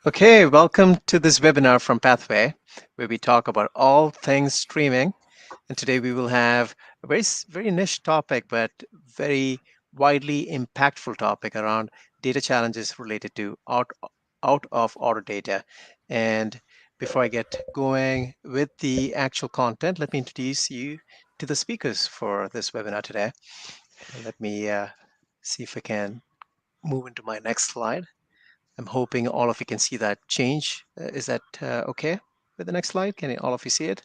Okay, welcome to this webinar from Pathway, where we talk about all things streaming. And today we will have a very niche topic, but very widely impactful topic around data challenges related to out of order data. And before I get going with the actual content, let me introduce you to the speakers for this webinar today. Let me see if I can move into my next slide. I'm hoping all of you can see that change. Is that okay with the next slide? Can all of you see it?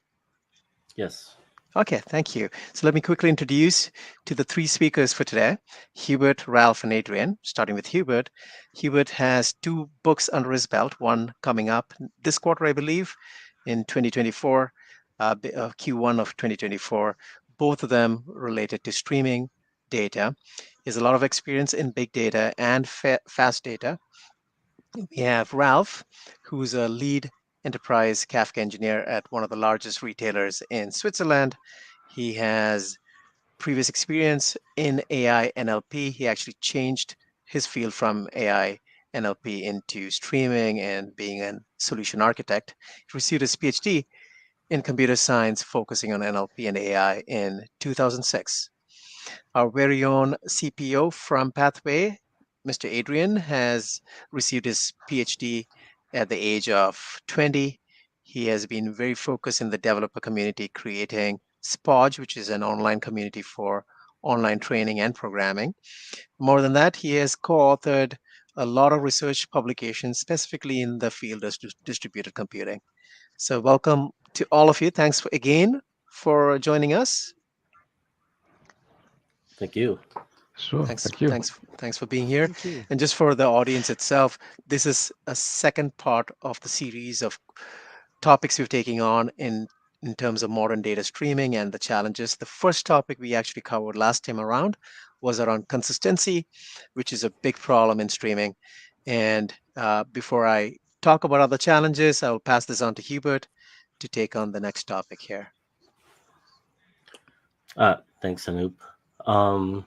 Yes. Okay, thank you. So let me quickly introduce to the three speakers for today, Hubert, Ralph, and Adrian. Starting with Hubert. Hubert has two books under his belt, one coming up this quarter, I believe, in 2024, Q1 of 2024, both of them related to streaming data. He has a lot of experience in big data and fast data. We have Ralph, who's a lead enterprise Kafka engineer at one of the largest retailers in Switzerland. He has previous experience in AI NLP. He actually changed his field from AI NLP into streaming and being a solution architect. He received his PhD in computer science, focusing on NLP and AI in 2006. Our very own CPO from Pathway, Mr. Adrian, has received his PhD at the age of 20. He has been very focused in the developer community, creating Spodge, which is an online community for online training and programming. More than that, he has co-authored a lot of research publications, specifically in the field of distributed computing. So welcome to all of you. Thanks again for joining us. Thank you. Sure, Thanks, thank you. thanks for being here. Thank you. And just for the audience itself, this is a second part of the series of topics we're taking on in terms of modern data streaming and the challenges. The first topic we actually covered last time around was around consistency, which is a big problem in streaming. And before I talk about other challenges, I will pass this on to Hubert to take on the next topic here. Thanks, Anup. Um,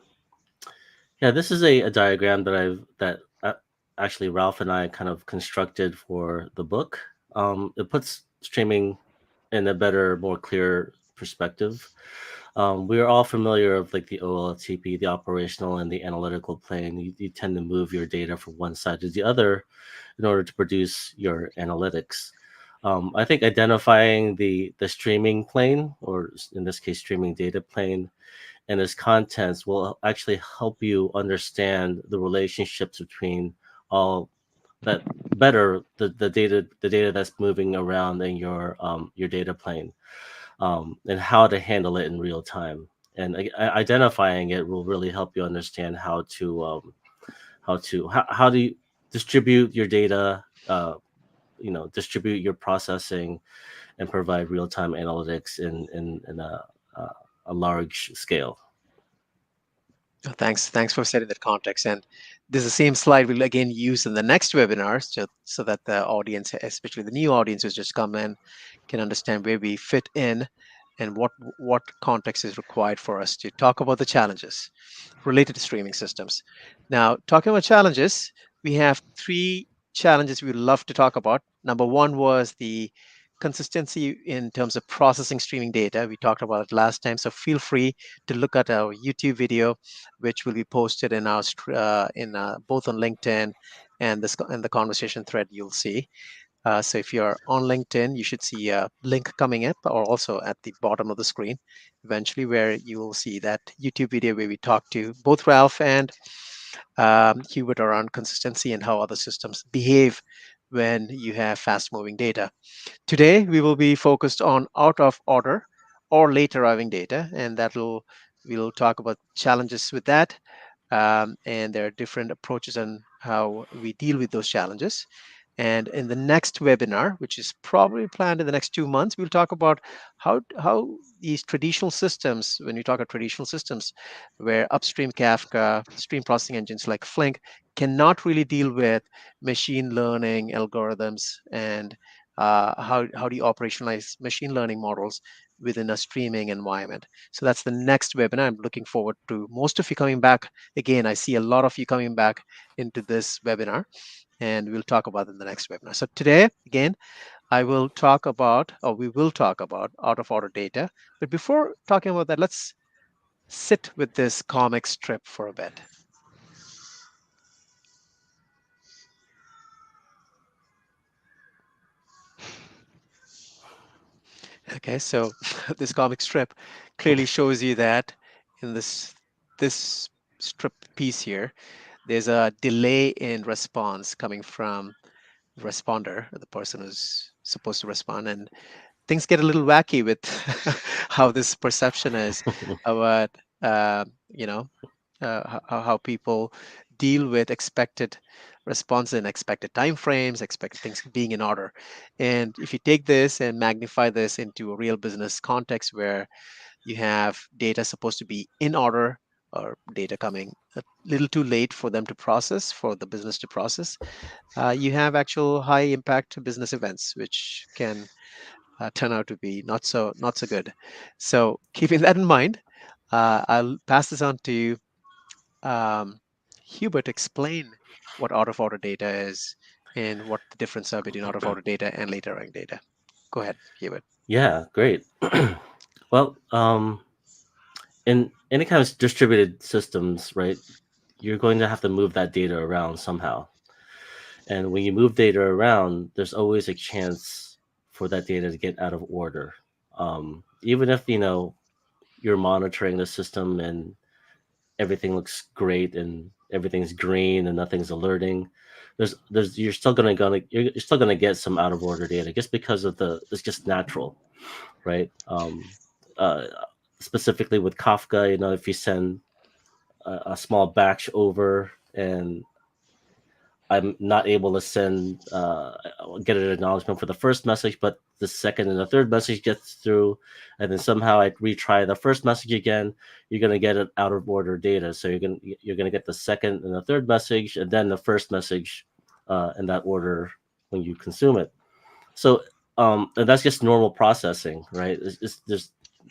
yeah, this is a diagram that actually Ralph and I kind of constructed for the book. It puts streaming in a better, more clear perspective. We are all familiar of like the OLTP, the operational and the analytical plane. You tend to move your data from one side to the other in order to produce your analytics. I think identifying the streaming plane, or in this case, streaming data plane, and its contents will actually help you understand the relationships between all that better the data that's moving around in your data plane, and how to handle it in real time. And identifying it will really help you understand how to distribute your data, distribute your processing, and provide real time analytics in a large scale. Thanks for setting that context. And this is the same slide we'll again use in the next webinar, so that the audience, especially the new audience who's just come in, can understand where we fit in and what context is required for us to talk about the challenges related to streaming systems. Now, talking about challenges, we have three challenges we'd love to talk about. Number one was the consistency in terms of processing streaming data. We talked about it last time, so feel free to look at our YouTube video, which will be posted in our both on LinkedIn and the conversation thread you'll see. So if you're on LinkedIn, you should see a link coming up, or also at the bottom of the screen, eventually, where you will see that YouTube video where we talk to both Ralph and Hubert around consistency and how other systems behave when you have fast-moving data. Today, we will be focused on out of order or late arriving data, and we'll talk about challenges with that. And there are different approaches on how we deal with those challenges. And in the next webinar, which is probably planned in the next 2 months, we'll talk about how these traditional systems, when we talk about traditional systems, where upstream Kafka, stream processing engines like Flink cannot really deal with machine learning algorithms, and how do you operationalize machine learning models within a streaming environment. So that's the next webinar. I'm looking forward to most of you coming back. Again, I see a lot of you coming back into this webinar, and we'll talk about it in the next webinar. So today, again, I will talk about, or we will talk about out of order data. But before talking about that, let's sit with this comic strip for a bit. Okay, so this comic strip clearly shows you that in this strip piece here, there's a delay in response coming from the responder, the person who's supposed to respond, and things get a little wacky with how this perception is about you know how people deal with expected response and expected time frames, expected things being in order. And if you take this and magnify this into a real business context where you have data supposed to be in order or data coming a little too late for them to process, for the business to process, you have actual high impact business events, which can turn out to be not so good. So keeping that in mind, I'll pass this on to um, Hubert. Explain what out of order data is and what the difference are between out of order data and later running data. Go ahead, Hubert. Yeah, great. Well, in any kind of distributed systems, right, you're going to have to move that data around somehow. And when you move data around, there's always a chance for that data to get out of order. Even if, you're monitoring the system and everything looks great and everything's green and nothing's alerting, you're still gonna get some out of order data just because of it's just natural, right? Uh, Specifically with Kafka, if you send a small batch over and I'm not able to get an acknowledgement for the first message, but the second and the third message gets through, and then somehow I retry the first message again. You're gonna get it out of order data, so you're gonna get the second and the third message, and then the first message in that order when you consume it. So and that's just normal processing, right?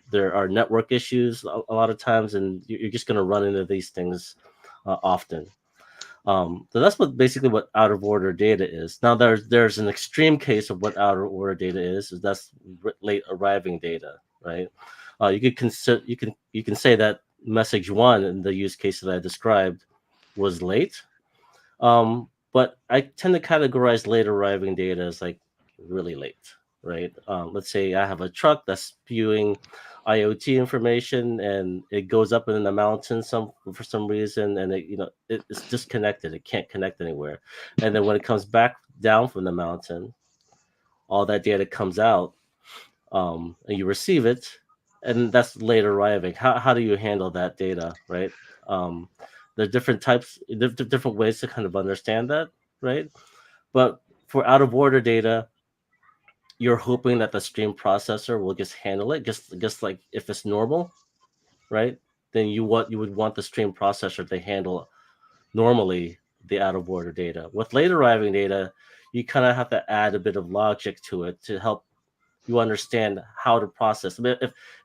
There are network issues a lot of times, and you're just gonna run into these things often. So that's basically what out of order data is. Now there's an extreme case of what out of order data is that's late arriving data, right? You could consider you can say that message one in the use case that I described was late, but I tend to categorize late arriving data as like really late, right? Let's say I have a truck that's spewing IoT information and it goes up in the mountain for some reason, and it's disconnected. It can't connect anywhere, and then when it comes back down from the mountain, all that data comes out, and you receive it, and that's late arriving. How do you handle that data, right? Um, there's different types, different ways to kind of understand that, right? But for out of order data, you're hoping that the stream processor will just handle it, just like if it's normal, right? Then you would want the stream processor to handle normally the out of order data. With late arriving data, you kind of have to add a bit of logic to it to help you understand how to process. I mean,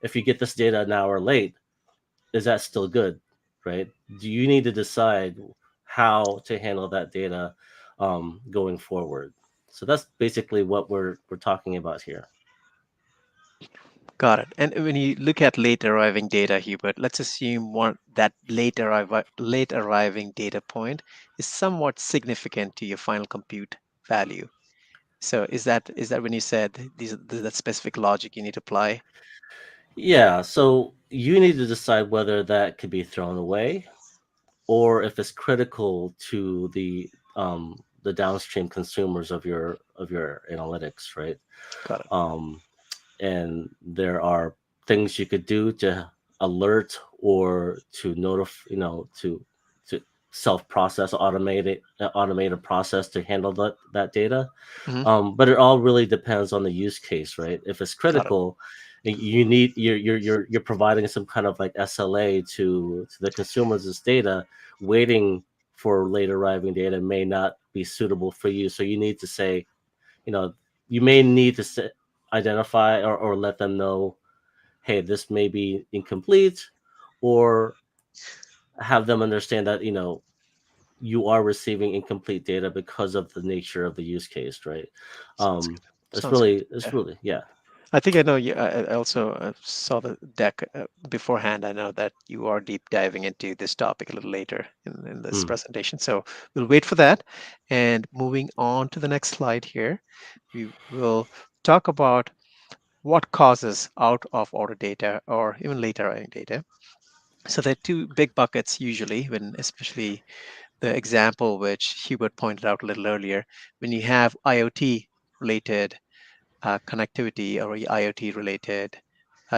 if you get this data an hour late, is that still good, right? Do you need to decide how to handle that data going forward? So that's basically what we're talking about here. Got it. And when you look at late arriving data, Hubert, let's assume that late arriving data point is somewhat significant to your final compute value. So is that when you said that specific logic you need to apply? Yeah, so you need to decide whether that could be thrown away or if it's critical to the downstream consumers of your analytics, right? Got it. Um, and there are things you could do to alert or to notify, to self process, automate a process to handle that data. Hmm. But it all really depends on the use case, right? If it's Got it. critical, you're providing some kind of like SLA to the consumers' data. Waiting for late arriving data may not be suitable for you, so you need to say, you know, you may need to identify or let them know hey, this may be incomplete, or have them understand that, you are receiving incomplete data because of the nature of the use case, right? Sounds Um, good. it's Sounds good. really, it's Yeah. really, yeah. I think I know you. I also saw the deck beforehand. I know that you are deep diving into this topic a little later in this Mm. presentation. So we'll wait for that. And moving on to the next slide here, we will talk about what causes out of order data or even later running data. So there are two big buckets usually, when especially the example which Hubert pointed out a little earlier, when you have IoT related connectivity or IoT related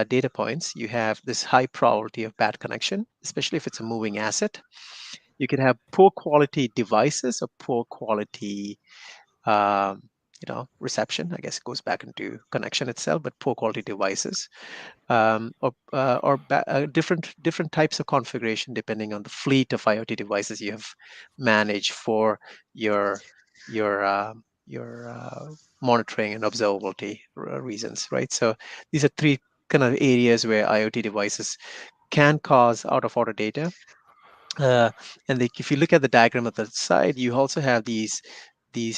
data points, you have this high probability of bad connection, especially if it's a moving asset. You can have poor quality devices or poor quality um, reception. I guess it goes back into connection itself, but poor quality devices or different types of configuration depending on the fleet of IoT devices you have managed for your your monitoring and observability reasons, right? So these are three kind of areas where IoT devices can cause out of order data. Uh, if you look at the diagram at the side, you also have these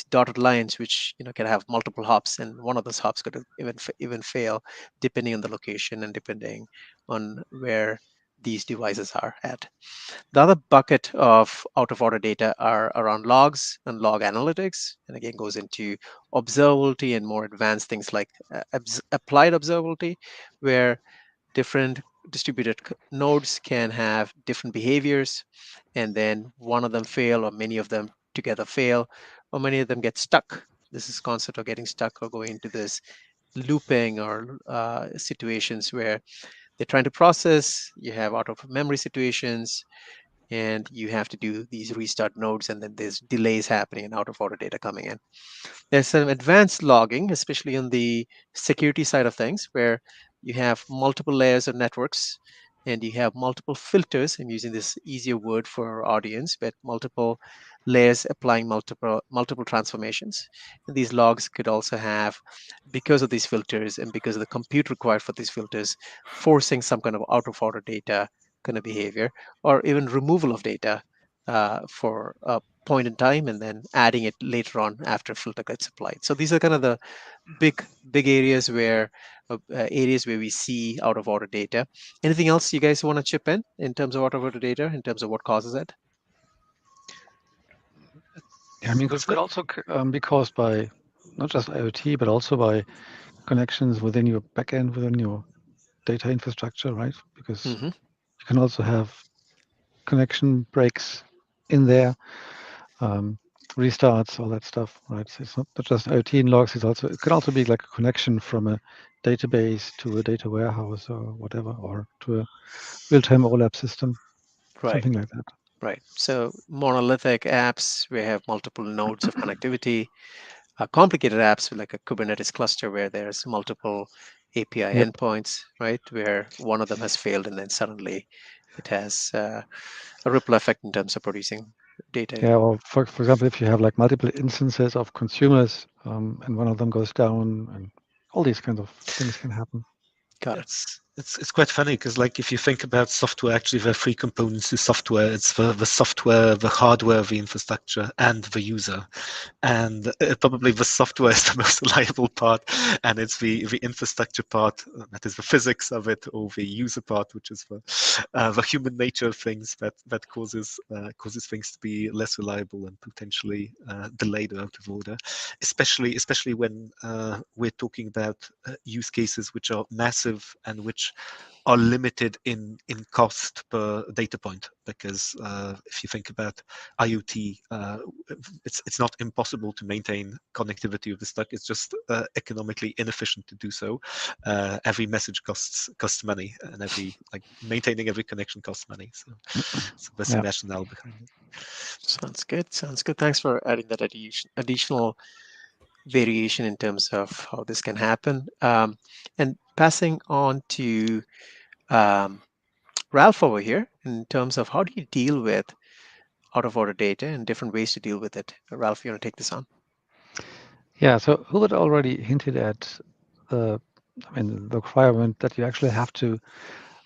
dotted lines, which can have multiple hops, and one of those hops could even fail, depending on the location and depending on where these devices are at. The other bucket of out of order data are around logs and log analytics, and again goes into observability and more advanced things like applied observability, where different distributed nodes can have different behaviors, and then one of them fail or many of them together fail, or many of them get stuck. This is concept of getting stuck or going into this looping or situations where they're trying to process, you have out of memory situations, and you have to do these restart nodes, and then there's delays happening and out of order data coming in. There's some advanced logging, especially on the security side of things, where you have multiple layers of networks and you have multiple filters. I'm using this easier word for our audience, but multiple layers applying multiple transformations. And these logs could also have, because of these filters and because of the compute required for these filters, forcing some kind of out of order data kind of behavior, or even removal of data for a point in time and then adding it later on after filter gets applied. So these are kind of the big areas where we see out of order data. Anything else you guys want to chip in terms of out of order data, in terms of what causes it? Yeah, I mean, this could also be caused by not just IoT, but also by connections within your backend, within your data infrastructure, right? Because Mm-hmm. you can also have connection breaks in there, um, restarts, all that stuff, right? So it's not just IoT and logs. It can also be like a connection from a database to a data warehouse or whatever, or to a real-time OLAP system, Right. something like that. Right. So monolithic apps, we have multiple nodes of connectivity. Complicated apps like a Kubernetes cluster where there's multiple API Yep. endpoints, right? Where one of them has failed and then suddenly it has a ripple effect in terms of producing data. Yeah, or for example, if you have like multiple instances of consumers and one of them goes down, and all these kinds of things can happen. Got it. It's quite funny because like if you think about software, actually there are three components to software. It's the software, the hardware, the infrastructure, and the user. And probably the software is the most reliable part, and it's the infrastructure part, that is the physics of it, or the user part, which is the human nature of things that causes things to be less reliable and potentially delayed or out of order, especially when we're talking about use cases which are massive and which are limited in cost per data point, because if you think about IoT, it's not impossible to maintain connectivity of the stack. It's just economically inefficient to do so. Every message costs money, and maintaining every connection costs money. So that's the Yeah. rationale behind it. Sounds good. Sounds good. Thanks for adding that additional variation in terms of how this can happen. And passing on to um, Ralph over here in terms of how do you deal with out of order data and different ways to deal with it. Ralph, you want to take this on? Yeah. So Hubert already hinted at the the requirement that you actually have to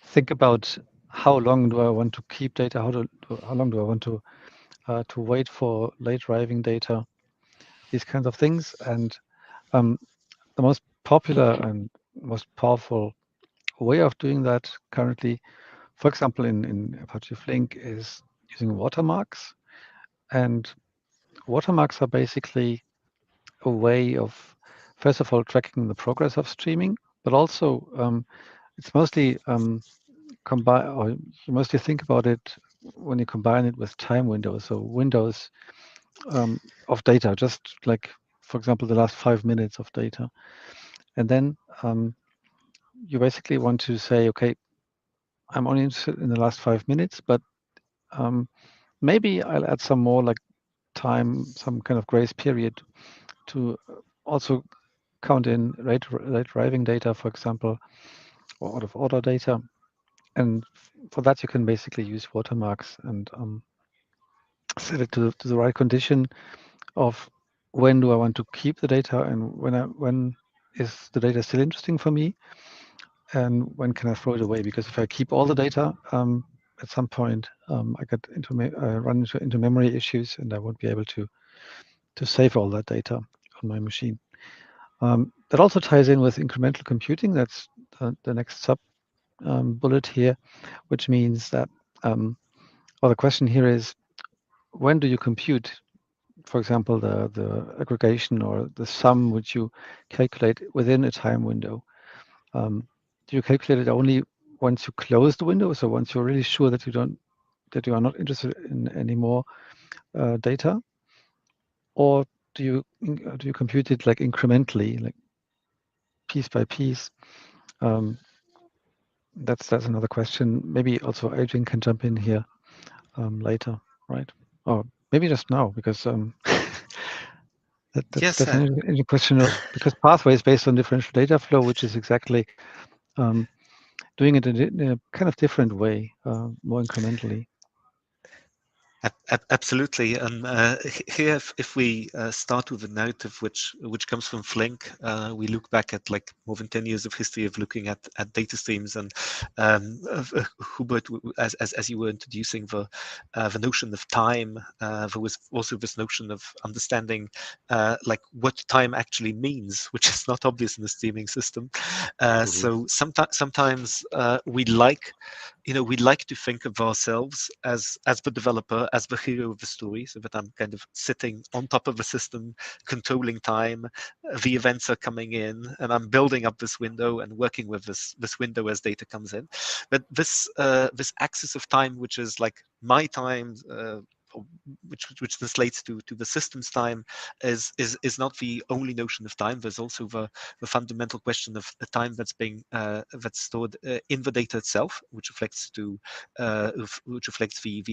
think about how long do I want to keep data, how long do I want to wait for late arriving data, these kinds of things. And the most popular and most powerful way of doing that currently, for example, in Apache Flink, is using watermarks. And watermarks are basically a way of, first of all, tracking the progress of streaming, but also it's mostly combine, or you mostly think about it when you combine it with time windows. So windows of data, just like, for example, the last 5 minutes of data. And then you basically want to say, okay, I'm only interested in the last 5 minutes, but maybe I'll add some more like time, some kind of grace period to also count in late arriving data, for example, or out of order data. And for that, you can basically use watermarks and set it to the right condition of when do I want to keep the data, and when is the data still interesting for me, and when can I throw it away? Because if I keep all the data, at some point I get run into memory issues, and I won't be able to save all that data on my machine. That also ties in with incremental computing. That's the next sub bullet here, which means that well, the question here is, when do you compute, for example, the aggregation or the sum which you calculate within a time window? Do you calculate it only once you close the window, so once you're really sure that you are not interested in any more data, or do you compute it like incrementally, like piece by piece? That's another question. Maybe also Adrian can jump in here later, right? Or maybe just now, because Yes, that's an interesting question, because pathway is based on differential data flow, which is exactly doing it in a kind of different way, more incrementally. Absolutely, and here, if we start with a narrative which comes from Flink, we look back at like more than 10 years of history of looking at data streams, and Hubert, as you were introducing the notion of time, there was also this notion of understanding like what time actually means, which is not obvious in the streaming system. So sometimes we like to think of ourselves as the developer, as the hero of the story, so that I'm kind of sitting on top of the system, controlling time. The events are coming in, and I'm building up this window and working with this window as data comes in. But this axis of time, which is like my time, which translates to the system's time, is not the only notion of time. There's also the fundamental question of the time that's being that's stored in the data itself, which reflects the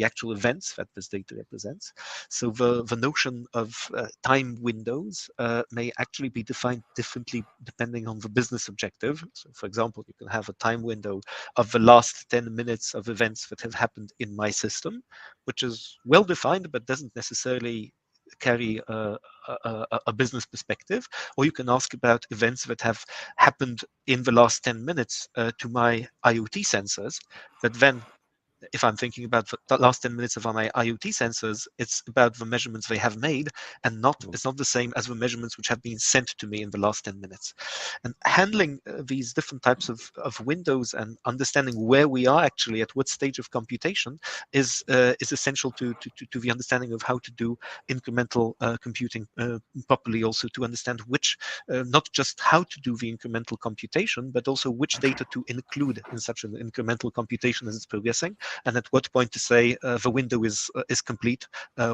actual events that this data represents. So the notion of time windows may actually be defined differently depending on the business objective. So, for example, you can have a time window of the last 10 minutes of events that have happened in my system, which is well defined but doesn't necessarily carry a business perspective. Or you can ask about events that have happened in the last 10 minutes to my IoT sensors, but then if I'm thinking about the last 10 minutes of my IoT sensors, it's about the measurements they have made, and it's not the same as the measurements which have been sent to me in the last 10 minutes. And handling these different types of windows and understanding where we are actually at what stage of computation is essential to the understanding of how to do incremental computing properly, also to understand which, not just how to do the incremental computation, but also which data to include in such an incremental computation as it's progressing, and at what point to say the window is complete,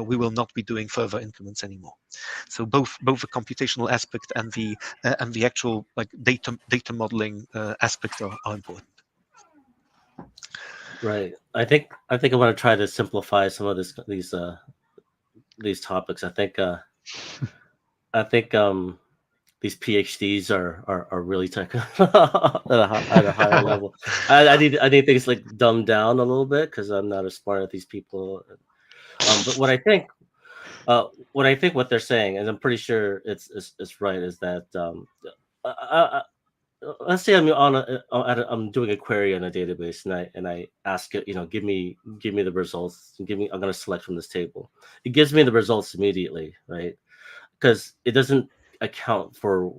we will not be doing further increments anymore. So both the computational aspect and the actual like data modeling aspect are important. Right. I think I want to try to simplify some of these topics. I think these PhDs are really tech at a higher level. I need things like dumbed down a little bit because I'm not as smart as these people. But what I think what they're saying, and I'm pretty sure it's right, is that let's say I'm I'm doing a query on a database, and I ask it, give me the results. I'm going to select from this table. It gives me the results immediately, right? Because it doesn't account for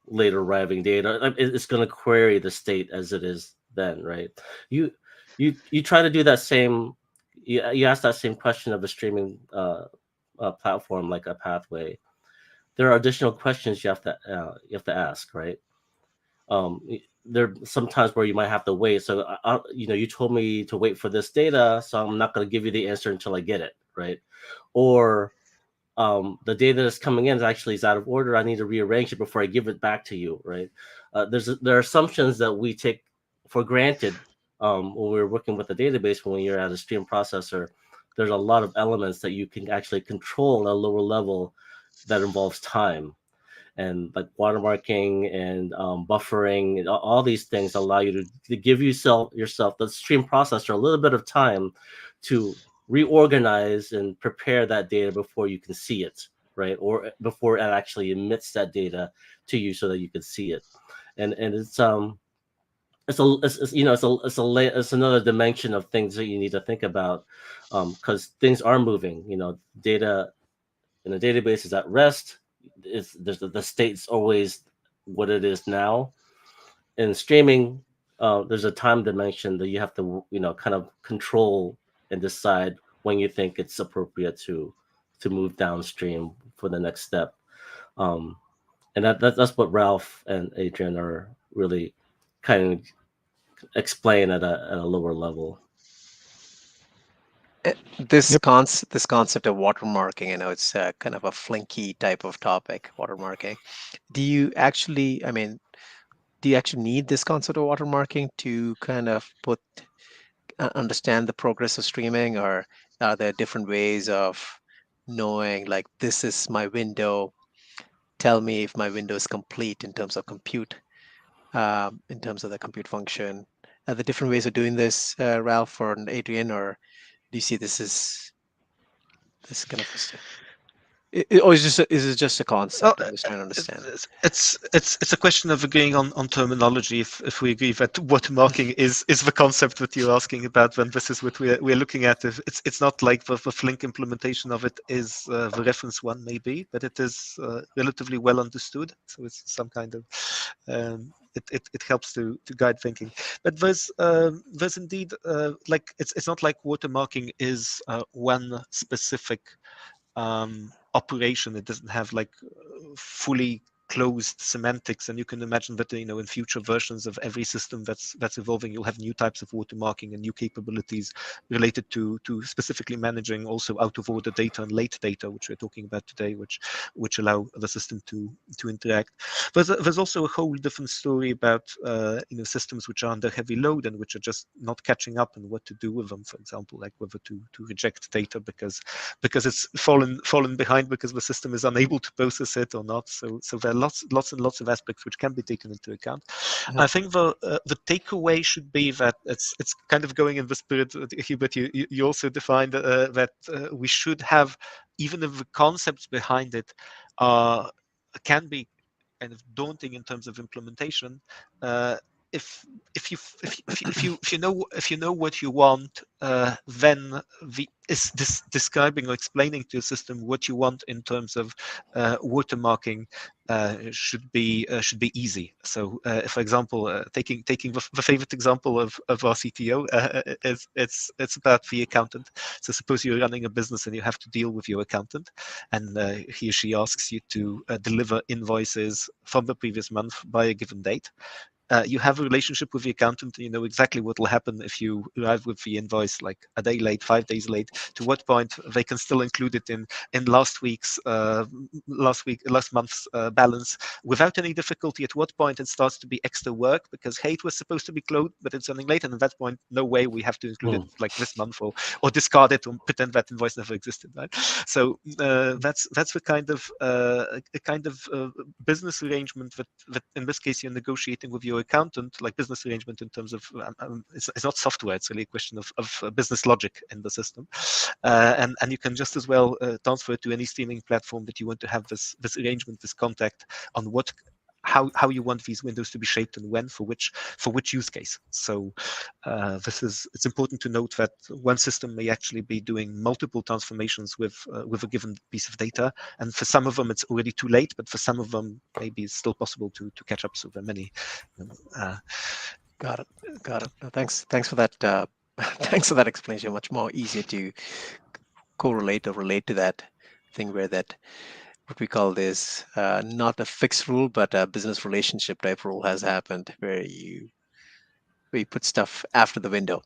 later arriving data. It's going to query the state as it is then, right? You try to do that same. You ask that same question of a streaming platform like a Pathway. There are additional questions you have to ask, right? There are some times where you might have to wait. So, you told me to wait for this data, so I'm not going to give you the answer until I get it, right? Or the data that's coming in is out of order. I need to rearrange it before I give it back to you, right? There are assumptions that we take for granted when we're working with a database. When you're at a stream processor, there's a lot of elements that you can actually control at a lower level that involves time, and like watermarking and buffering, and all these things allow you to give yourself the stream processor a little bit of time to reorganize and prepare that data before you can see it, right? Or before it actually emits that data to you so that you can see it. And it's another dimension of things that you need to think about, because things are moving. Data in a database is at rest. The state's always what it is now. In streaming, there's a time dimension that you have to kind of control and decide when you think it's appropriate to move downstream for the next step. And that's what Ralph and Adrian are really kind of explain at a lower level. This Yep. this concept of watermarking, I know it's kind of a flinky type of topic, watermarking. Do you actually, need this concept of watermarking to kind of understand the progress of streaming, or are there different ways of knowing, like, this is my window, tell me if my window is complete in terms of compute, in terms of the compute function? Are there different ways of doing this, Ralph or Adrian, or do you see this as this kind of or is it just a Well, concept? I'm just trying to understand. it's a question of agreeing on terminology. If we agree that watermarking is the concept that you're asking about, then this is what we're looking at. If it's not like the Flink implementation of it is the reference one maybe, but it is relatively well understood. So it's some kind of it helps to guide thinking. But there's indeed like it's not like watermarking is one specific operation. It doesn't have like fully closed semantics, and you can imagine that in future versions of every system that's evolving, you'll have new types of watermarking and new capabilities related to specifically managing also out of order data and late data, which we're talking about today, which allow the system to interact. There's also a whole different story about systems which are under heavy load and which are just not catching up, and what to do with them. For example, like whether to reject data because it's fallen behind because the system is unable to process it or not. So there are lots and lots of aspects which can be taken into account. I think the takeaway should be that it's kind of going in the spirit, Hubert, you also defined that we should have, even if the concepts behind it can be kind of daunting in terms of implementation, if you know what you want, then describing or explaining to a system what you want in terms of watermarking should be easy. So, for example, taking the favorite example of our CTO, it's about the accountant. So, suppose you're running a business and you have to deal with your accountant, and he or she asks you to deliver invoices from the previous month by a given date. You have a relationship with the accountant, and you know exactly what will happen if you arrive with the invoice like a day late, 5 days late. To what point they can still include it in last month's balance without any difficulty. At what point it starts to be extra work because hey, it was supposed to be closed, but it's running late, and at that point, no way, we have to include it like this month, or discard it, or pretend that invoice never existed, right? So that's the kind of business arrangement that in this case you're negotiating with your accountant, like business arrangement in terms of it's not software, it's really a question of business logic in the system, and you can just as well transfer it to any streaming platform that you want to have this arrangement, this contact on what how you want these windows to be shaped and when for which use case. So it's important to note that one system may actually be doing multiple transformations with a given piece of data, and for some of them it's already too late, but for some of them maybe it's still possible to catch up. So there are many. Got it. Got it. No, thanks for that. Thanks for that explanation. Much more easier to correlate or relate to that thing where that what we call this not a fixed rule but a business relationship type rule has happened where you put stuff after the window.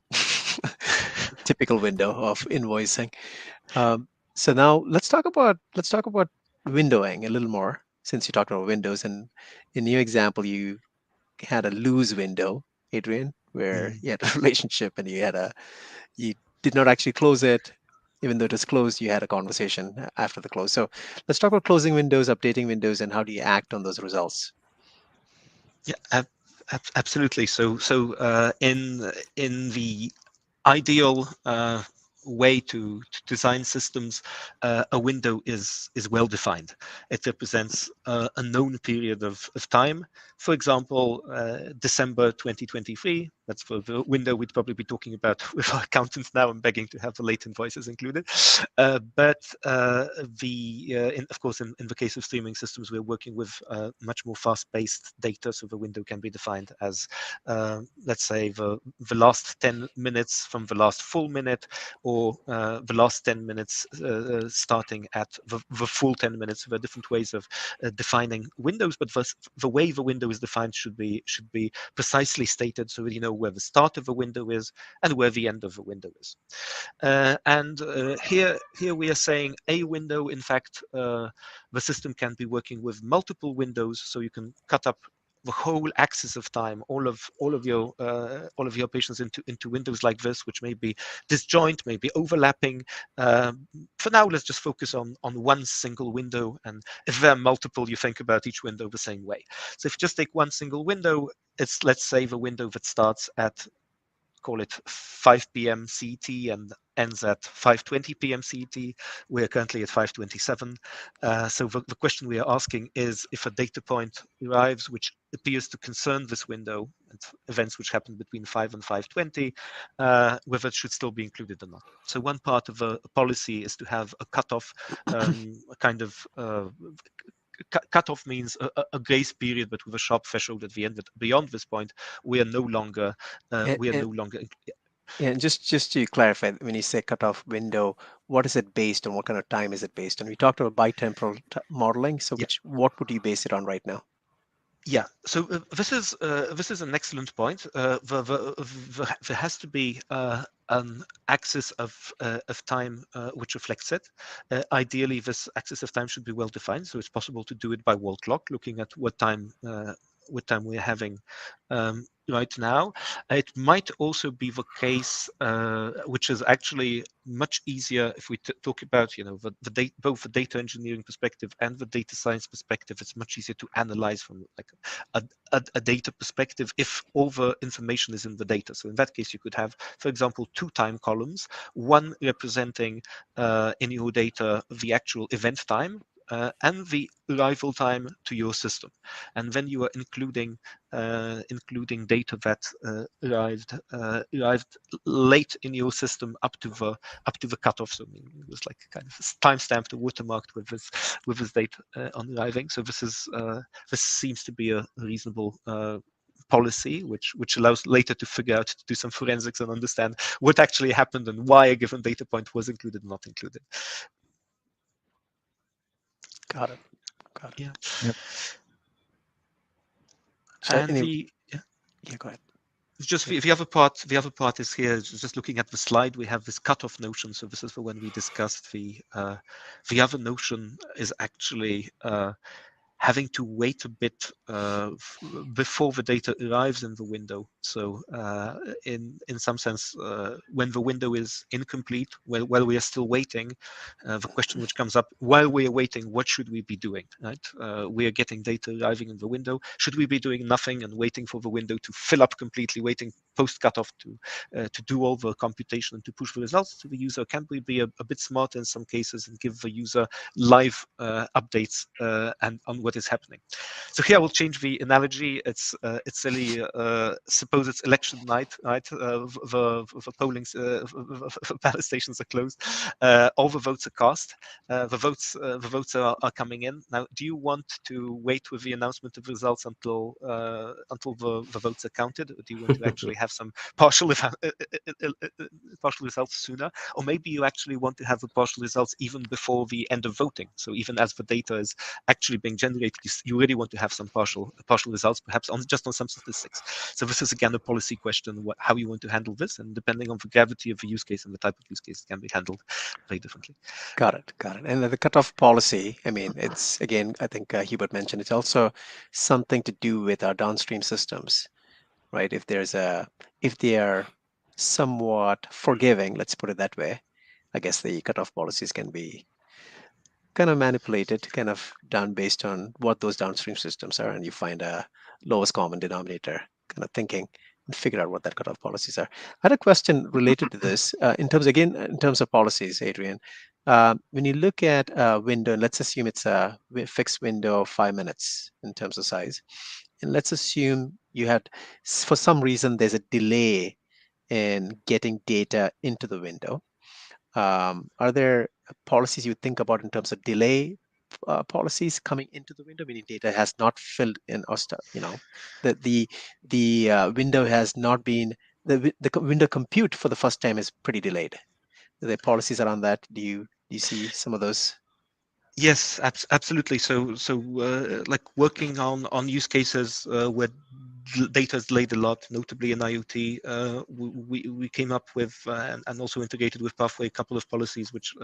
Typical window of invoicing. So now let's talk about windowing a little more, since you talked about windows. And in your example you had a loose window, Adrian, where you had a relationship and you did not actually close it. Even though it was closed, you had a conversation after the close. So let's talk about closing windows, updating windows, and how do you act on those results? Yeah, absolutely. So in the ideal way to design systems, a window is well defined. It represents a known period of time. For example, December 2023. That's for the window we'd probably be talking about with our accountants now. I'm begging to have the late invoices included. But of course, in the case of streaming systems, we're working with much more fast-paced data. So the window can be defined as, let's say, the last 10 minutes from the last full minute, or the last 10 minutes starting at the full 10 minutes. There are different ways of defining windows, but the way the window is defined should be precisely stated, so that you know where the start of the window is and where the end of the window is. Here we are saying a window. In fact, the system can be working with multiple windows, so you can cut up the whole axis of time, all of your operations into windows like this, which may be disjoint, may be overlapping. For now, let's just focus on one single window, and if there are multiple, you think about each window the same way. So if you just take one single window, it's, let's say, the window that starts at, call it 5 p.m. CET and ends at 5:20 p.m. CET. We're currently at 5:27. So the question we are asking is, if a data point arrives which appears to concern this window, events which happen between 5 and 5:20, whether it should still be included or not. So one part of a policy is to have a cutoff, a kind of cutoff means a grace period, but with a sharp threshold at the end. That beyond this point, we are no longer Yeah, and just to clarify, when you say cutoff window, what is it based on? What kind of time is it based on? We talked about bitemporal modeling. So what would you base it on right now? Yeah, so this is an excellent point. There has to be an axis of time which reflects it. Ideally, this axis of time should be well defined, so it's possible to do it by wall clock, looking at what time we're having right now. It might also be the case, which is actually much easier if we talk about, you know, both the data engineering perspective and the data science perspective. It's much easier to analyze from like a data perspective if all the information is in the data. So in that case, you could have, for example, 2 time columns, one representing in your data the actual event time, and the arrival time to your system, and then you are including data that arrived late in your system up to the cutoff. So I mean, it was like kind of time-stamped or watermarked with this date on arriving. So this seems to be a reasonable policy, which allows later to figure out, to do some forensics and understand what actually happened and why a given data point was included or not included. Got it. Yeah. Yep. So And go ahead. Just the other part is here, just looking at the slide, we have this cutoff notion. So this is for when we discussed the other notion is actually having to wait a bit before the data arrives in the window. So in some sense, when the window is incomplete, while we are still waiting, the question which comes up, while we are waiting, what should we be doing? Right? We are getting data arriving in the window. Should we be doing nothing and waiting for the window to fill up completely, waiting post cutoff to do all the computation and to push the results to the user, can we be a bit smarter in some cases and give the user live updates and on what is happening. So here I will change the analogy. It's really suppose it's election night, right? The polling, the ballot stations are closed. All the votes are cast. The votes are coming in. Now, do you want to wait with the announcement of results until the votes are counted, or do you want to actually have some partial results sooner? Or maybe you actually want to have the partial results even before the end of voting. So even as the data is actually being generated, you really want to have some partial results, perhaps just on some statistics. So this is again a policy question, how you want to handle this, and depending on the gravity of the use case and the type of use case, it can be handled very differently. Got it. And the cutoff policy, I mean, it's again, I think Hubert mentioned, it's also something to do with our downstream systems, right? If they are somewhat forgiving, let's put it that way, I guess the cutoff policies can be kind of manipulated, kind of done based on what those downstream systems are, and you find a lowest common denominator kind of thinking and figure out what that cutoff policies are. I had a question related to this in terms of policies, Adrian. When you look at a window, and let's assume it's a fixed window of 5 minutes in terms of size, and let's assume you had, for some reason, there's a delay in getting data into the window. Are there policies you think about in terms of delay policies coming into the window, meaning data has not filled in, or the window has not been, the window compute for the first time is pretty delayed? Are there policies around that? Do you see some of those? Yes, absolutely. So like working on use cases where data is delayed a lot, notably in IoT, we came up with and also integrated with Pathway a couple of policies which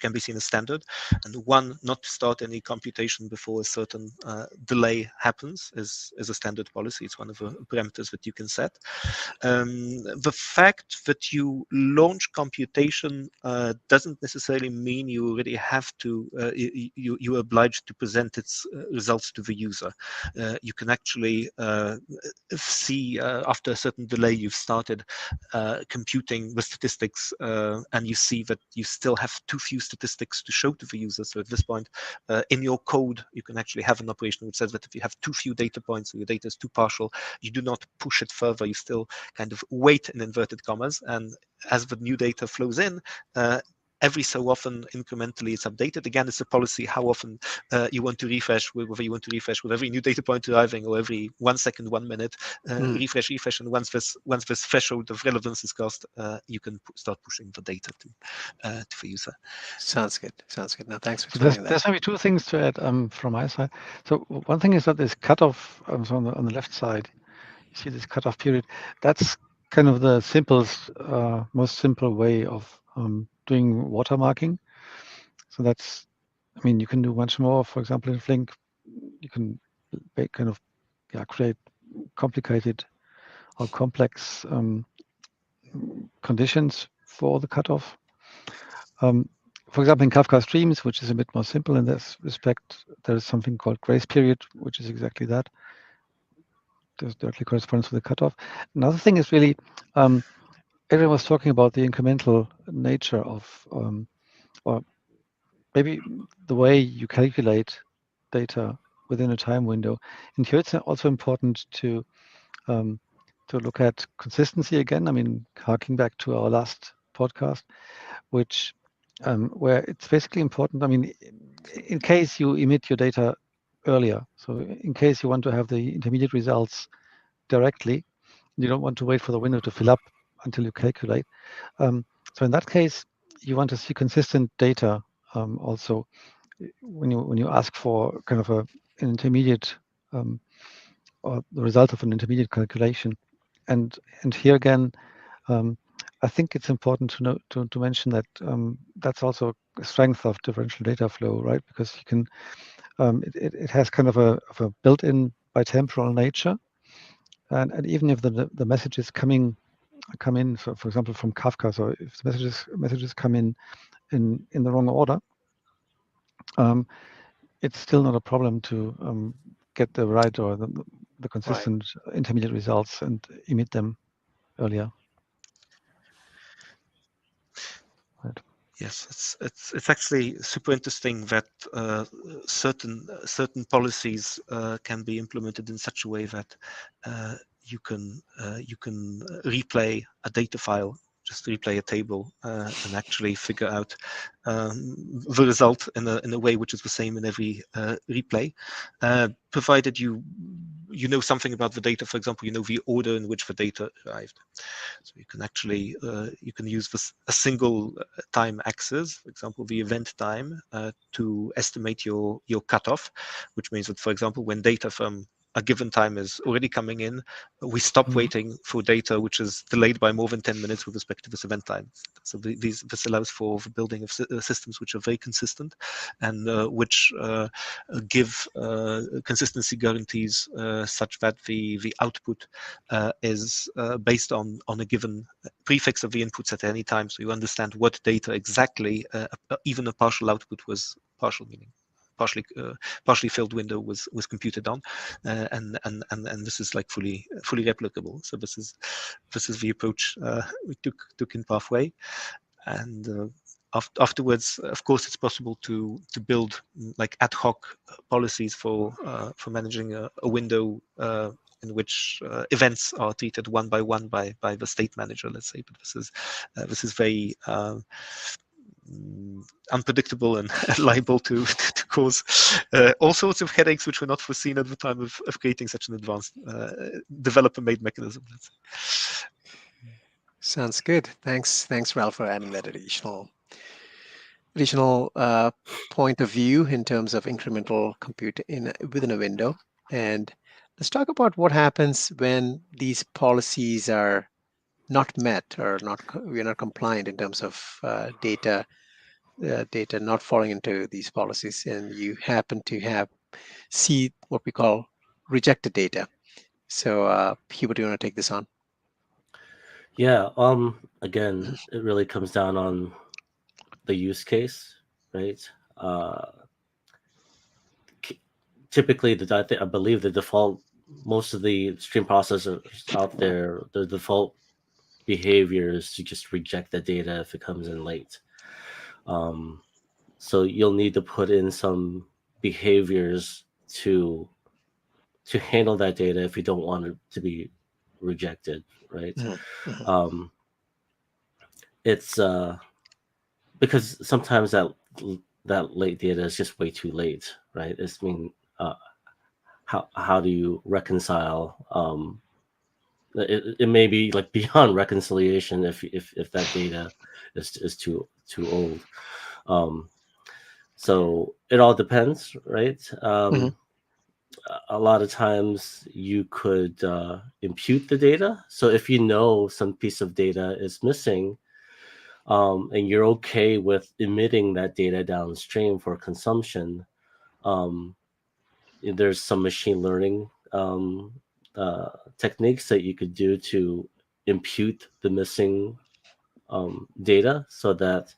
can be seen as standard. And one, not to start any computation before a certain delay happens, is a standard policy. It's one of the parameters that you can set. The fact that you launch computation doesn't necessarily mean you already have to. You're obliged to present its results to the user. You can actually see after a certain delay you've started computing the statistics, and you see that you still have too few statistics to show to the user. So at this point, in your code, you can actually have an operation which says that if you have too few data points or your data is too partial, you do not push it further. You still kind of wait in inverted commas, and as the new data flows in, every so often incrementally it's updated. Again, it's a policy how often you want to refresh, whether you want to refresh with every new data point arriving or every 1 second, 1 minute, refresh, and once this threshold of relevance is crossed, you can start pushing the data to the user. Sounds good. No, thanks for So explaining that. there's maybe two things to add from my side. So one thing is that this cutoff, so on the left side, you see this cutoff period. That's kind of the simplest, most simple way of doing watermarking. So that's, I mean, you can do much more. For example, in Flink, you can kind of create complicated or complex conditions for the cutoff. For example, in Kafka Streams, which is a bit more simple in this respect, there is something called grace period, which is exactly that. This directly corresponds to the cutoff. Another thing is really, everyone was talking about the incremental nature of, or maybe the way you calculate data within a time window. And here it's also important to look at consistency again. I mean, harking back to our last podcast, which where it's basically important. I mean, in case you emit your data earlier, so in case you want to have the intermediate results directly, you don't want to wait for the window to fill up until you calculate. So in that case, you want to see consistent data also when you ask for kind of an intermediate or the result of an intermediate calculation. And here again, I think it's important to note, to mention that that's also a strength of differential data flow, right? Because you can it has kind of a built-in bitemporal nature, and even if the messages come in, so for example from Kafka, so if the messages come in the wrong order, it's still not a problem to get the right or the consistent intermediate results and emit them earlier. Right. Yes, it's actually super interesting that certain policies can be implemented in such a way that you can replay a data file, just replay a table, and actually figure out the result in a way which is the same in every replay, provided you know something about the data. For example, you know the order in which the data arrived. So you can actually you can use this a single time axis, for example, the event time, to estimate your cutoff, which means that, for example, when data from a given time is already coming in, we stop waiting for data which is delayed by more than 10 minutes with respect to this event time. So this allows for the building of systems which are very consistent and which give consistency guarantees such that the output is based on a given prefix of the inputs at any time. So you understand what data exactly, even a partial output was partial, meaning partially filled window was computed on, and this is like fully replicable. So this is the approach we took in Pathway, and afterwards, of course, it's possible to build like ad hoc policies for managing a window in which events are treated one by one by the state manager, let's say. But this is very unpredictable and liable to cause all sorts of headaches which were not foreseen at the time of creating such an advanced developer-made mechanism. Sounds good. Thanks, Ralph, for adding that additional point of view in terms of incremental compute within a window. And let's talk about what happens when these policies are not met or we're not compliant in terms of data not falling into these policies, and you happen to see what we call rejected data. So Hubert, do you want to take this on? Yeah. Again, it really comes down on the use case, right? Typically, I believe the default, most of the stream processors out there, the default behavior is to just reject the data if it comes in late. So you'll need to put in some behaviors to handle that data if you don't want it to be rejected, right? Mm-hmm. It's because sometimes that late data is just way too late, right? How do you reconcile? It may be like beyond reconciliation if that data is too old. So it all depends, right? A lot of times you could impute the data. So if you know some piece of data is missing, and you're okay with emitting that data downstream for consumption, there's some machine learning techniques that you could do to impute the missing data so that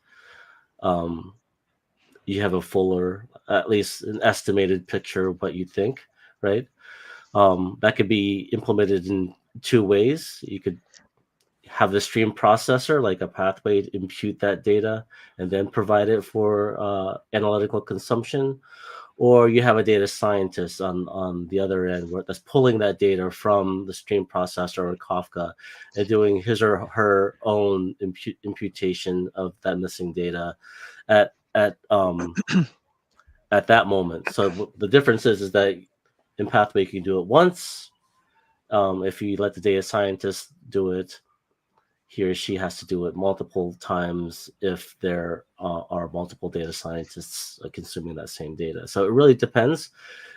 you have a fuller, at least an estimated picture of what you think, right? That could be implemented in two ways. You could have the stream processor, like a pathway, to impute that data and then provide it for analytical consumption. Or you have a data scientist on the other end that's pulling that data from the stream processor or Kafka and doing his or her own imputation of that missing data at that moment. So the difference is that in Pathway you can do it once. If you let the data scientist do it, he or she has to do it multiple times if there are multiple data scientists consuming that same data. So it really depends.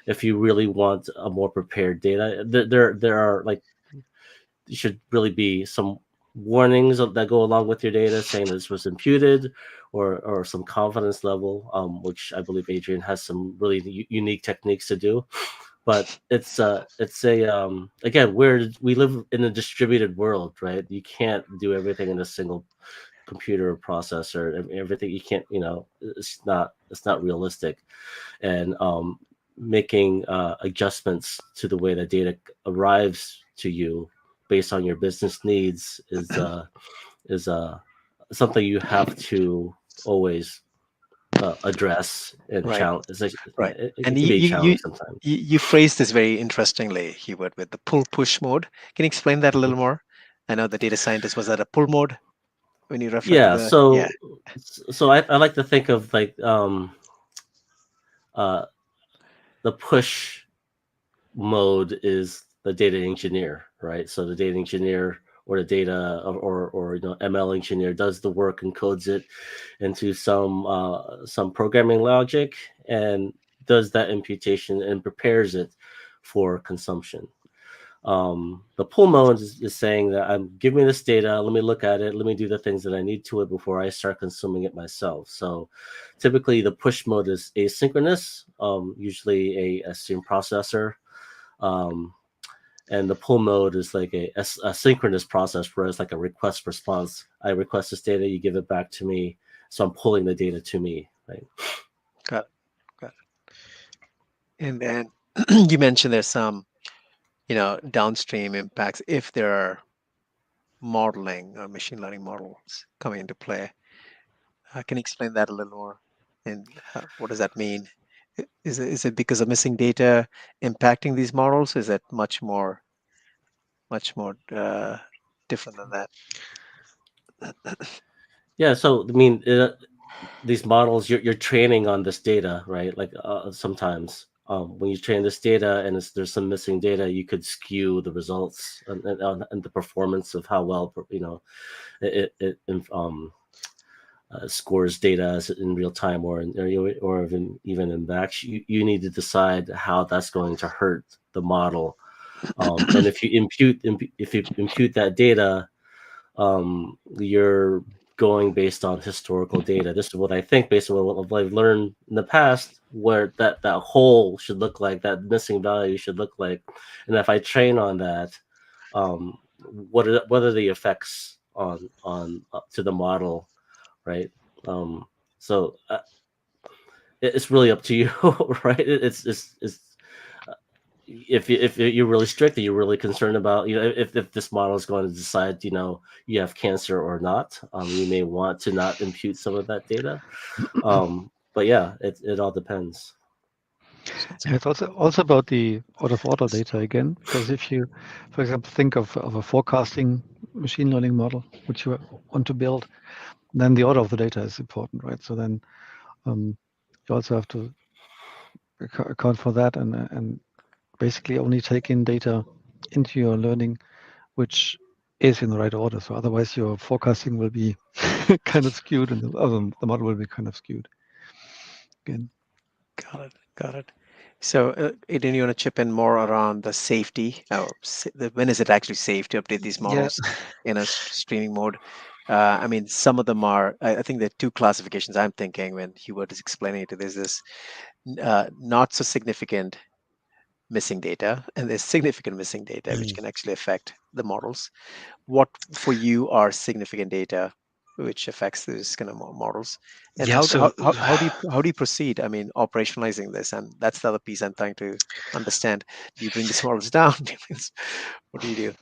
If you really want a more prepared data, there are like, there should really be some warnings that go along with your data saying this was imputed, or some confidence level, which I believe Adrian has some really unique techniques to do. But it's again, we live in a distributed world, right? You can't do everything in a single computer or processor. Everything you can't, it's not realistic. And making adjustments to the way the data arrives to you based on your business needs is something you have to always address and Right. challenge. It's like, yeah, Right. it And can be a challenge sometimes. you phrased this very interestingly, Hubert, with the pull-push mode. Can you explain that a little more? I know the data scientist was at a pull mode when you refer to Yeah, the, yeah. so I like to think of like uh, the push mode is the data engineer, right? So the data engineer or the data or ML engineer does the work and codes it into some programming logic and does that imputation and prepares it for consumption. The pull mode is saying that give me this data, let me look at it, let me do the things that I need to it before I start consuming it myself. So typically the push mode is asynchronous, usually a stream processor. Um, and the pull mode is like a synchronous process, where it's like a request response. I request this data, you give it back to me, so I'm pulling the data to me, right? Got it. Got it. And then you mentioned there's some, downstream impacts if there are modeling or machine learning models coming into play. Can you explain that a little more? And what does that mean? Is it because of missing data impacting these models? Is it much more different than that? Yeah, so I mean, these models, you're training on this data, right? Like sometimes when you train this data and there's some missing data, you could skew the results and the performance of how well it scores data in real time or even in batch. You need to decide how that's going to hurt the model, and if you impute that data, you're going based on historical data. This is what I think based on what I've learned in the past, where that hole should look like, that missing value should look like, and if I train on that, what are the effects on to the model, right? So it's really up to you, right? It's if you're really strict and you're really concerned about, if this model is going to decide, you have cancer or not, you may want to not impute some of that data. But yeah, it all depends. Yeah, it's also about the out of order data again, because if you, for example, think of a forecasting machine learning model which you want to build, then the order of the data is important, right? So then you also have to account for that and basically only take in data into your learning which is in the right order. So otherwise your forecasting will be kind of skewed and the model will be kind of skewed again. Got it. Got it. So, Adrian, you want to chip in more around the safety? When is it actually safe to update these Yeah. models in a streaming mode? I mean, some of them are. I think there are two classifications I'm thinking when Hubert is explaining it. There's this not so significant missing data, and there's significant missing data, which Mm. can actually affect the models. What for you are significant data, which affects these kind of models, and Yeah. So how do you proceed? I mean, operationalizing this, and that's the other piece I'm trying to understand. Do you bring these models down? What do you do?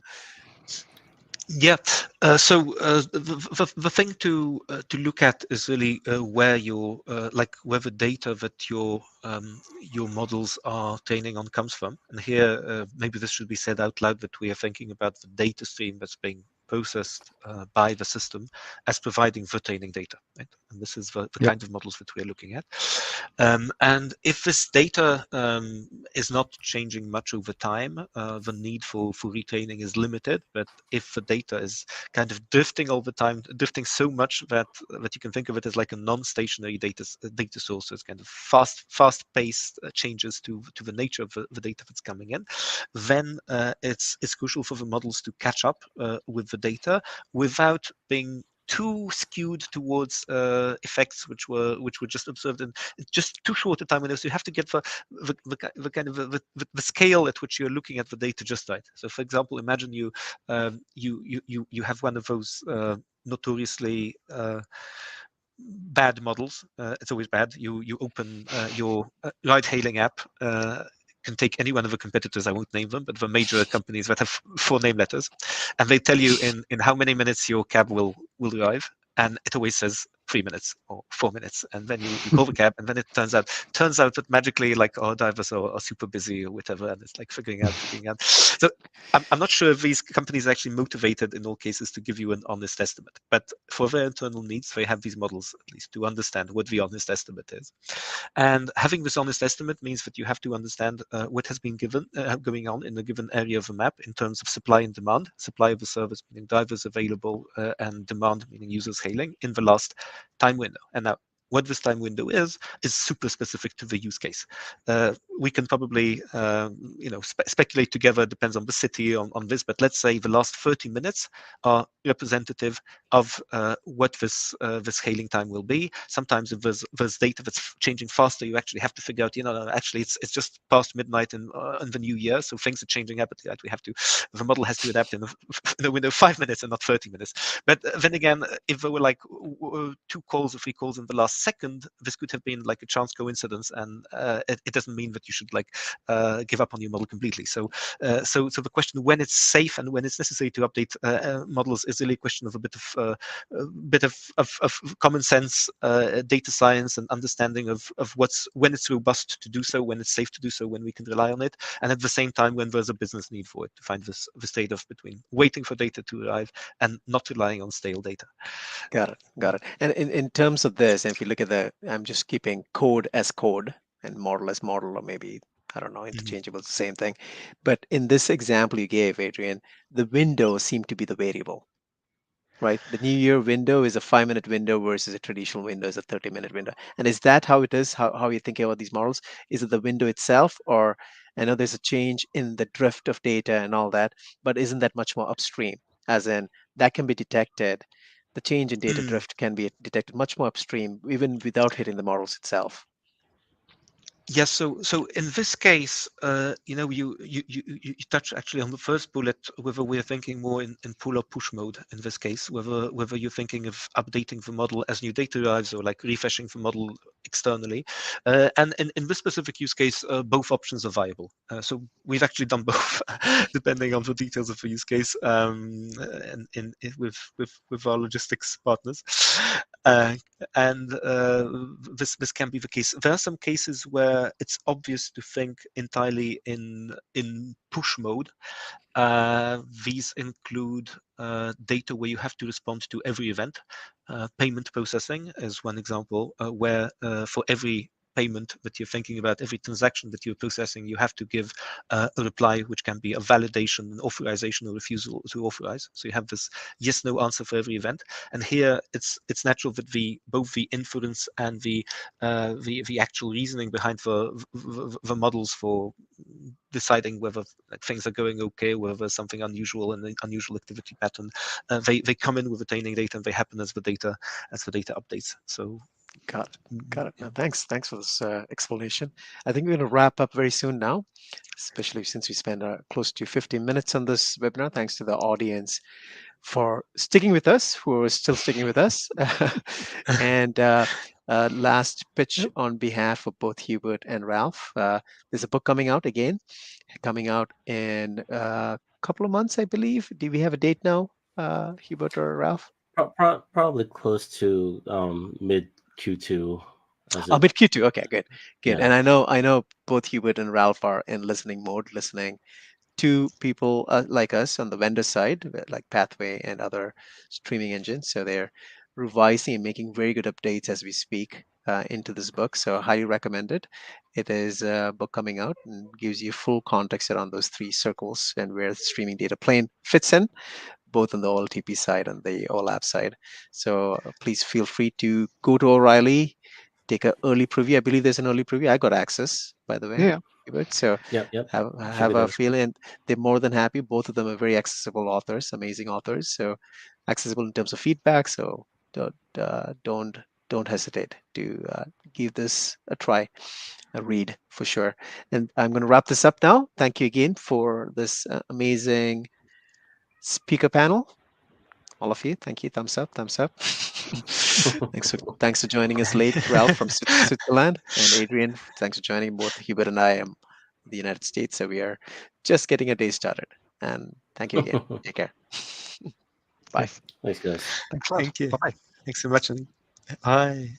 yeah. The thing to look at is really where your where the data that your models are training on comes from. And here, maybe this should be said out loud, that we are thinking about the data stream that's being processed by the system as providing the training data, right? And this is the Yep. kind of models that we are looking at. And if this data is not changing much over time, the need for retraining is limited. But if the data is kind of drifting all the time, drifting so much that you can think of it as like a non-stationary data source, so it's kind of fast-paced changes to the nature of the data that's coming in, then it's crucial for the models to catch up with the data without being too skewed towards effects which were just observed in just too short a time window. So you have to get the kind of the scale at which you're looking at the data just right. So, for example, imagine you have one of those notoriously bad models. It's always bad. You open your ride-hailing app. can take any one of the competitors, I won't name them, but the major companies that have 4 name letters, and they tell you in how many minutes your cab will arrive, and it always says 3 minutes or 4 minutes, and then you call the cab, and then it turns out that magically, like, our drivers are super busy or whatever, and it's like figuring out. So I'm not sure if these companies are actually motivated in all cases to give you an honest estimate, but for their internal needs, they have these models at least to understand what the honest estimate is. And having this honest estimate means that you have to understand what has been going on in a given area of a map in terms of supply and demand. Supply of the service meaning drivers available, and demand meaning users hailing in the last time window. And now, what this time window is super specific to the use case. We can probably speculate together, depends on the city, on this, but let's say the last 30 minutes are representative of what this hailing time will be. Sometimes if there's data that's changing faster, you actually have to figure out, actually it's just past midnight in the new year, so things are changing rapidly. Right? The model has to adapt in a window of 5 minutes and not 30 minutes. But then again, if there were like 2 calls or 3 calls in the last second, this could have been like a chance coincidence, and it doesn't mean that you should give up on your model completely. So the question when it's safe and when it's necessary to update models is really a question of a bit of common sense, data science, and understanding of when it's robust to do so, when it's safe to do so, when we can rely on it, and at the same time when there's a business need for it, to find this trade-off between waiting for data to arrive and not relying on stale data. Got it. And in terms of this, and if you look at I'm just keeping code as code and model as model, or maybe, I don't know, interchangeable, it's the same thing. But in this example you gave, Adrian, the window seemed to be the variable, right? The New Year window is a 5-minute window versus a traditional window is a 30-minute window. And is that how it is? How you're thinking about these models? Is it the window itself, or I know there's a change in the drift of data and all that, but isn't that much more upstream? As in, that can be detected. The change in data drift can be detected much more upstream, even without hitting the models itself. Yes, so in this case, you touch actually on the first bullet, whether we're thinking more in pull or push mode in this case, whether you're thinking of updating the model as new data arrives or like refreshing the model externally. And in this specific use case, both options are viable. So we've actually done both, depending on the details of the use case, with our logistics partners. And this can be the case. There are some cases where it's obvious to think entirely in push mode. These include data where you have to respond to every event. Payment processing is one example, where for every payment that you're thinking about, every transaction that you're processing, you have to give a reply, which can be a validation, an authorization, or refusal to authorize. So you have this yes/no answer for every event. And here, it's natural that both the inference and the actual reasoning behind the models for deciding whether things are going okay, whether there's something unusual and an unusual activity pattern, they come in with retaining data, and they happen as the data updates. So. Got it. No, thanks for this explanation. I think we're going to wrap up very soon now, especially since we spent close to 15 minutes on this webinar. Thanks to the audience for sticking with us, who are still sticking with us. And last pitch on behalf of both Hubert and Ralph. There's a book coming out in a couple of months, I believe. Do we have a date now, Hubert or Ralph? Probably close to mid Q2. Mid Q2. Okay, good. Yeah. And I know both Hubert and Ralph are in listening mode, listening to people like us on the vendor side, like Pathway and other streaming engines. So they're revising and making very good updates as we speak into this book. So I highly recommend it. It is a book coming out and gives you full context around those 3 circles and where the streaming data plane fits in, both on the OLTP side and the OLAP side. So please feel free to go to O'Reilly, take an early preview. I believe there's an early preview. I got access, by the way. Yeah. So Yep. have a feeling. They're more than happy. Both of them are very accessible authors, amazing authors. So accessible in terms of feedback. So don't hesitate to give this a try, a read for sure. And I'm going to wrap this up now. Thank you again for this amazing speaker panel. All of you, thank you. Thumbs up. Thanks for joining us late, Ralph from Switzerland, and Adrian. Thanks for joining both Hubert and I. the United States. So we are just getting a day started. And thank you again. Take care. Bye. Yes. Thanks, guys. Thanks a lot. Thank you. Bye-bye. Thanks so much. Bye.